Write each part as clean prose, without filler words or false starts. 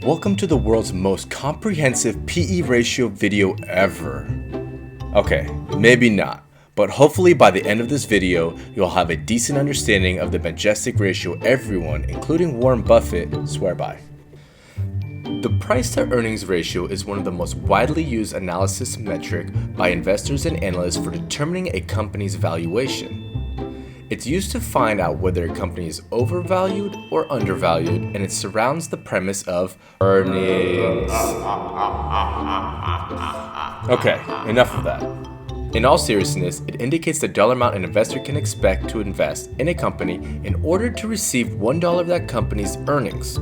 Welcome to the world's most comprehensive PE ratio video ever. Okay, maybe not, but hopefully by the end of this video, you'll have a decent understanding of the majestic ratio everyone, including Warren Buffett, swear by. The price to earnings ratio is one of the most widely used analysis metric by investors and analysts for determining a company's valuation. It's used to find out whether a company is overvalued or undervalued, and it surrounds the premise of earnings. Okay, enough of that. In all seriousness, it indicates the dollar amount an investor can expect to invest in a company in order to receive $1 of that company's earnings.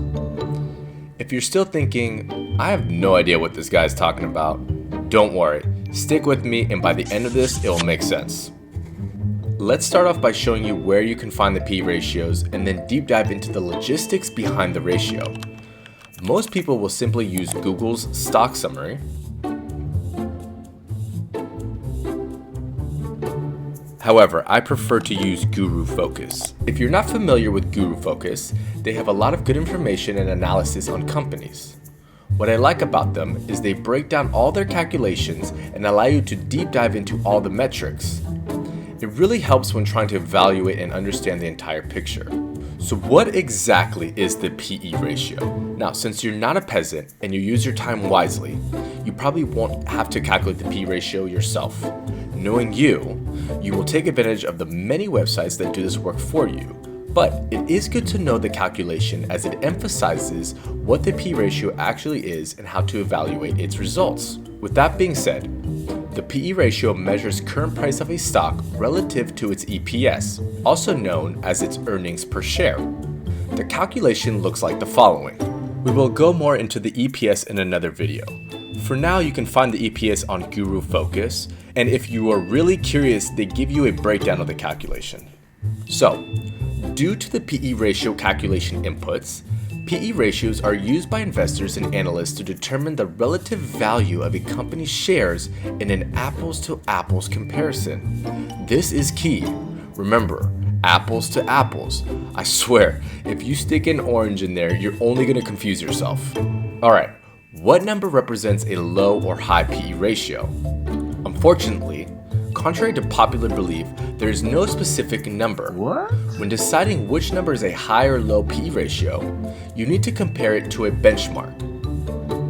If you're still thinking, I have no idea what this guy is talking about, don't worry. Stick with me, and by the end of this, it'll make sense. Let's start off by showing you where you can find the P ratios and then deep dive into the logistics behind the ratio. Most people will simply use Google's stock summary, however, I prefer to use Guru Focus. If you're not familiar with Guru Focus, they have a lot of good information and analysis on companies. What I like about them is they break down all their calculations and allow you to deep dive into all the metrics. It really helps when trying to evaluate and understand the entire picture. So what exactly is the PE ratio? Now, since you're not a peasant and you use your time wisely, you probably won't have to calculate the PE ratio yourself. Knowing you will take advantage of the many websites that do this work for you. But it is good to know the calculation as it emphasizes what the P ratio actually is and how to evaluate its results. With that being said, the PE ratio measures current price of a stock relative to its EPS, also known as its earnings per share. The calculation looks like the following. We will go more into the EPS in another video. For now, you can find the EPS on Guru Focus, and if you are really curious, they give you a breakdown of the calculation. So, due to the PE ratio calculation inputs, PE ratios are used by investors and analysts to determine the relative value of a company's shares in an apples-to-apples comparison. This is key. Remember, apples to apples. I swear, if you stick an orange in there, you're only going to confuse yourself. Alright, what number represents a low or high PE ratio? Unfortunately, contrary to popular belief, there is no specific number. What? When deciding which number is a high or low PE ratio, you need to compare it to a benchmark.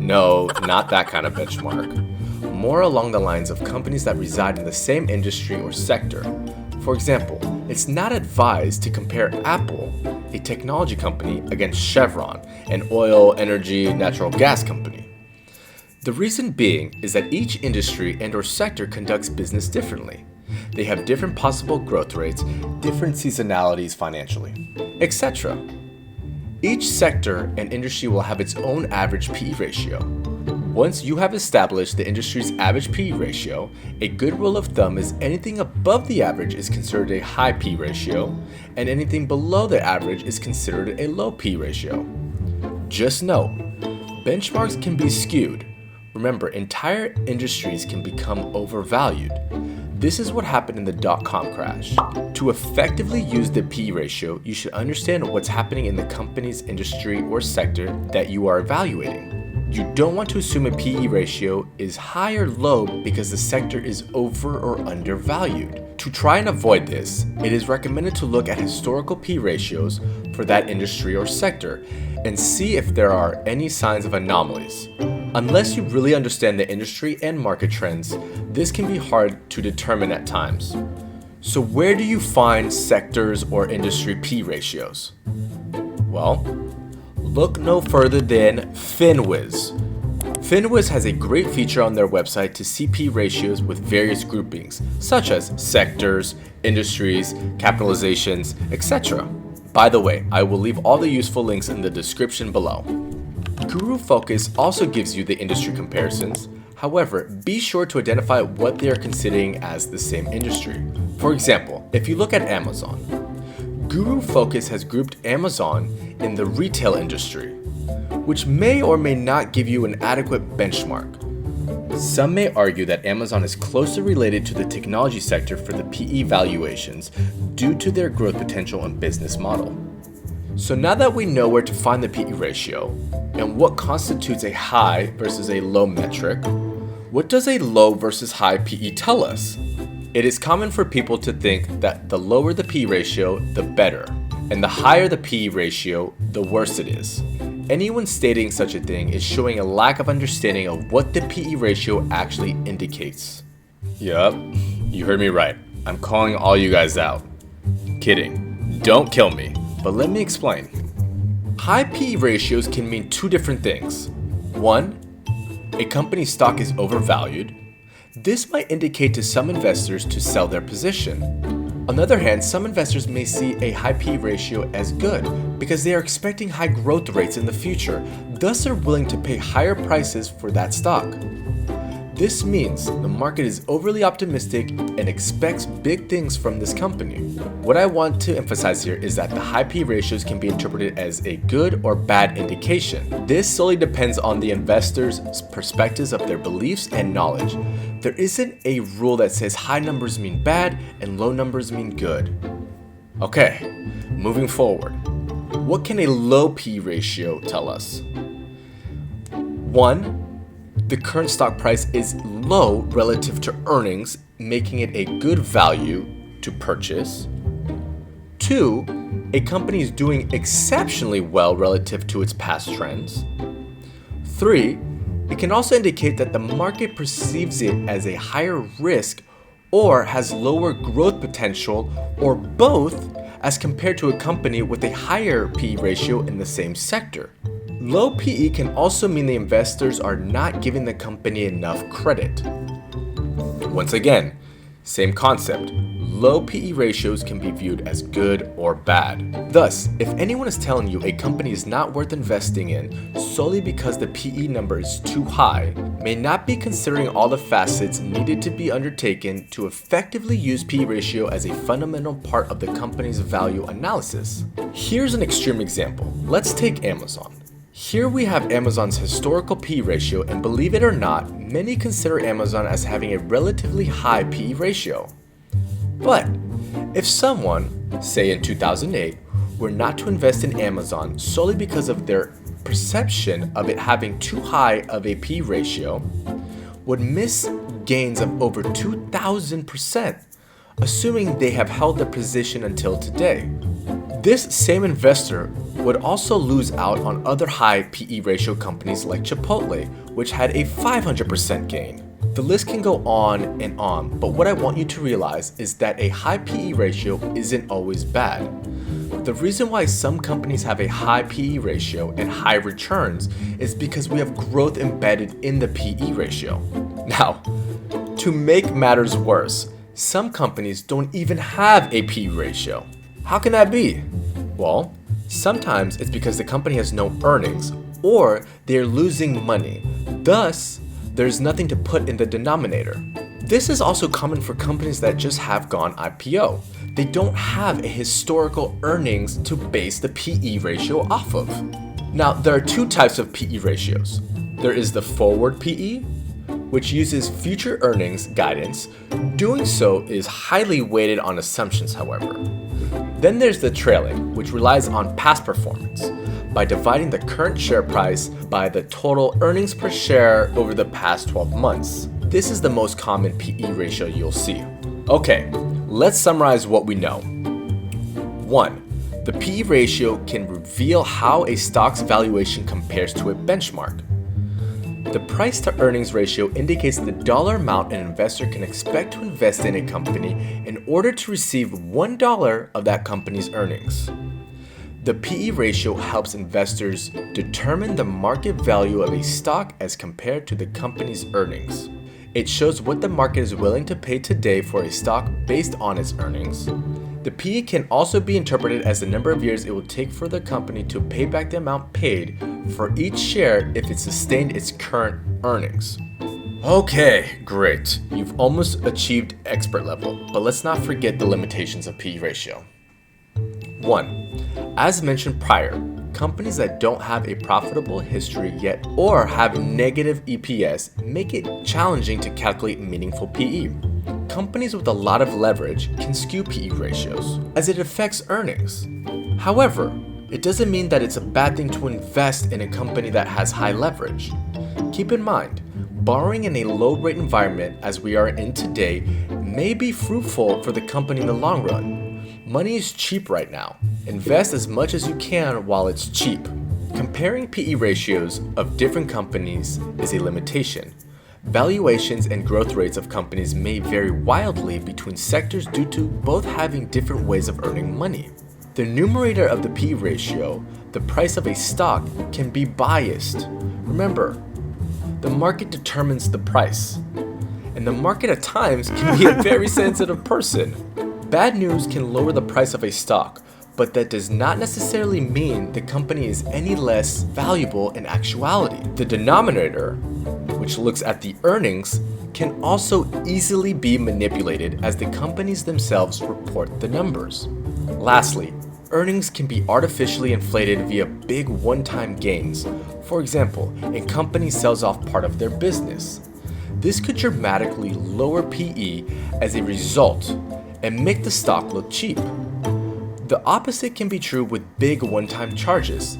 No, not that kind of benchmark. More along the lines of companies that reside in the same industry or sector. For example, it's not advised to compare Apple, a technology company, against Chevron, an oil, energy, natural gas company. The reason being is that each industry and/or sector conducts business differently. They have different possible growth rates, different seasonalities financially, etc. Each sector and industry will have its own average PE ratio. Once you have established the industry's average PE ratio, a good rule of thumb is anything above the average is considered a high PE ratio, and anything below the average is considered a low PE ratio. Just note, benchmarks can be skewed. Remember, entire industries can become overvalued. This is what happened in the dot-com crash. To effectively use the PE ratio, you should understand what's happening in the company's industry or sector that you are evaluating. You don't want to assume a PE ratio is high or low because the sector is over or undervalued. To try and avoid this, it is recommended to look at historical PE ratios for that industry or sector and see if there are any signs of anomalies. Unless you really understand the industry and market trends, this can be hard to determine at times. So where do you find sectors or industry P ratios? Well, look no further than FinWiz. FinWiz has a great feature on their website to see P ratios with various groupings, such as sectors, industries, capitalizations, etc. By the way, I will leave all the useful links in the description below. Guru Focus also gives you the industry comparisons. However, be sure to identify what they are considering as the same industry. For example, if you look at Amazon, Guru Focus has grouped Amazon in the retail industry, which may or may not give you an adequate benchmark. Some may argue that Amazon is closely related to the technology sector for the PE valuations due to their growth potential and business model. So now that we know where to find the PE ratio and what constitutes a high versus a low metric, what does a low versus high PE tell us? It is common for people to think that the lower the PE ratio, the better, and the higher the PE ratio, the worse it is. Anyone stating such a thing is showing a lack of understanding of what the PE ratio actually indicates. Yup, you heard me right. I'm calling all you guys out. Kidding. Don't kill me. But let me explain. High PE ratios can mean two different things. One, a company's stock is overvalued. This might indicate to some investors to sell their position. On the other hand, some investors may see a high PE ratio as good because they are expecting high growth rates in the future, thus are willing to pay higher prices for that stock. This means the market is overly optimistic and expects big things from this company. What I want to emphasize here is that the high PE ratios can be interpreted as a good or bad indication. This solely depends on the investor's perspectives of their beliefs and knowledge. There isn't a rule that says high numbers mean bad and low numbers mean good. Okay, moving forward. What can a low PE ratio tell us? 1. The current stock price is low relative to earnings, making it a good value to purchase. 2. A company is doing exceptionally well relative to its past trends. 3. It can also indicate that the market perceives it as a higher risk or has lower growth potential, or both, as compared to a company with a higher PE ratio in the same sector. Low PE can also mean the investors are not giving the company enough credit. Once again, same concept. Low PE ratios can be viewed as good or bad. Thus, if anyone is telling you a company is not worth investing in solely because the PE number is too high, may not be considering all the facets needed to be undertaken to effectively use PE ratio as a fundamental part of the company's value analysis. Here's an extreme example. Let's take Amazon. Here we have Amazon's historical PE ratio, and believe it or not, many consider Amazon as having a relatively high PE ratio. But if someone, say in 2008, were not to invest in Amazon solely because of their perception of it having too high of a PE ratio, would miss gains of over 2,000%, assuming they have held their position until today. This same investor would also lose out on other high PE ratio companies like Chipotle, which had a 500% gain. The list can go on and on, but what I want you to realize is that a high PE ratio isn't always bad. The reason why some companies have a high PE ratio and high returns is because we have growth embedded in the PE ratio. Now, to make matters worse, some companies don't even have a PE ratio. How can that be? Well, sometimes it's because the company has no earnings or they're losing money. Thus, there's nothing to put in the denominator. This is also common for companies that just have gone IPO. They don't have a historical earnings to base the PE ratio off of. Now, there are two types of PE ratios. There is the forward PE, which uses future earnings guidance. Doing so is highly weighted on assumptions, however. Then there's the trailing, which relies on past performance by dividing the current share price by the total earnings per share over the past 12 months. This is the most common PE ratio you'll see. Okay, let's summarize what we know. 1. The PE ratio can reveal how a stock's valuation compares to a benchmark. The price to earnings ratio indicates the dollar amount an investor can expect to invest in a company in order to receive $1 of that company's earnings. The PE ratio helps investors determine the market value of a stock as compared to the company's earnings. It shows what the market is willing to pay today for a stock based on its earnings. The PE can also be interpreted as the number of years it will take for the company to pay back the amount paid for each share if it sustained its current earnings. Okay, great. You've almost achieved expert level, but let's not forget the limitations of PE ratio. 1. As mentioned prior, companies that don't have a profitable history yet or have negative EPS make it challenging to calculate meaningful PE. Companies with a lot of leverage can skew PE ratios, as it affects earnings. However, It doesn't mean that it's a bad thing to invest in a company that has high leverage. Keep in mind, borrowing in a low-rate environment as we are in today may be fruitful for the company in the long run. Money is cheap right now. Invest as much as you can while it's cheap. Comparing PE ratios of different companies is a limitation. Valuations and growth rates of companies may vary wildly between sectors due to both having different ways of earning money. The numerator of the PE ratio, the price of a stock, can be biased. Remember, the market determines the price, and the market at times can be a very sensitive person. Bad news can lower the price of a stock, but that does not necessarily mean the company is any less valuable in actuality. The denominator, which looks at the earnings, can also easily be manipulated as the companies themselves report the numbers. Lastly, earnings can be artificially inflated via big one-time gains. For example, a company sells off part of their business. This could dramatically lower PE as a result and make the stock look cheap. The opposite can be true with big one-time charges.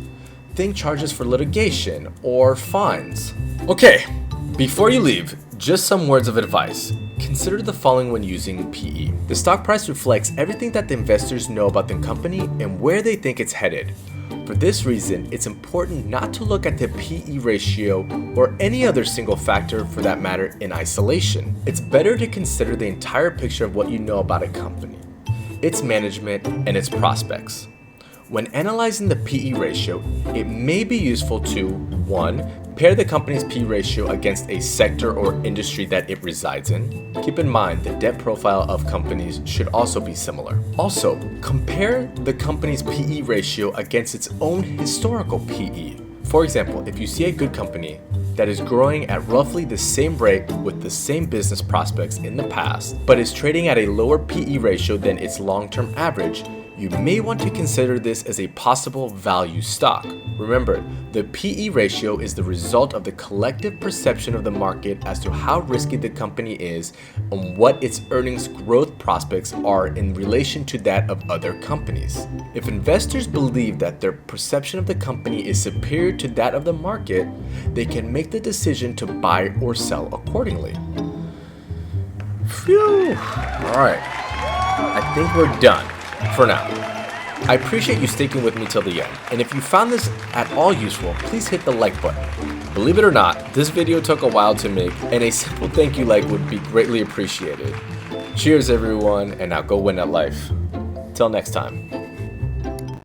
Think charges for litigation or fines. Okay, before you leave, just some words of advice. Consider the following when using PE. The stock price reflects everything that the investors know about the company and where they think it's headed. For this reason, it's important not to look at the PE ratio or any other single factor for that matter in isolation. It's better to consider the entire picture of what you know about a company, its management, and its prospects. When analyzing the PE ratio, it may be useful to 1. Pair the company's PE ratio against a sector or industry that it resides in. Keep in mind the debt profile of companies should also be similar. Also, compare the company's PE ratio against its own historical PE. For example, if you see a good company that is growing at roughly the same rate with the same business prospects in the past, but is trading at a lower PE ratio than its long-term average, you may want to consider this as a possible value stock. Remember, the PE ratio is the result of the collective perception of the market as to how risky the company is and what its earnings growth prospects are in relation to that of other companies. If investors believe that their perception of the company is superior to that of the market, they can make the decision to buy or sell accordingly. Phew! Alright, I think we're done. For now. I appreciate you sticking with me till the end, and if you found this at all useful, please hit the like button. Believe it or not, this video took a while to make, and a simple thank you like would be greatly appreciated. Cheers everyone, and now go win at life. Till next time.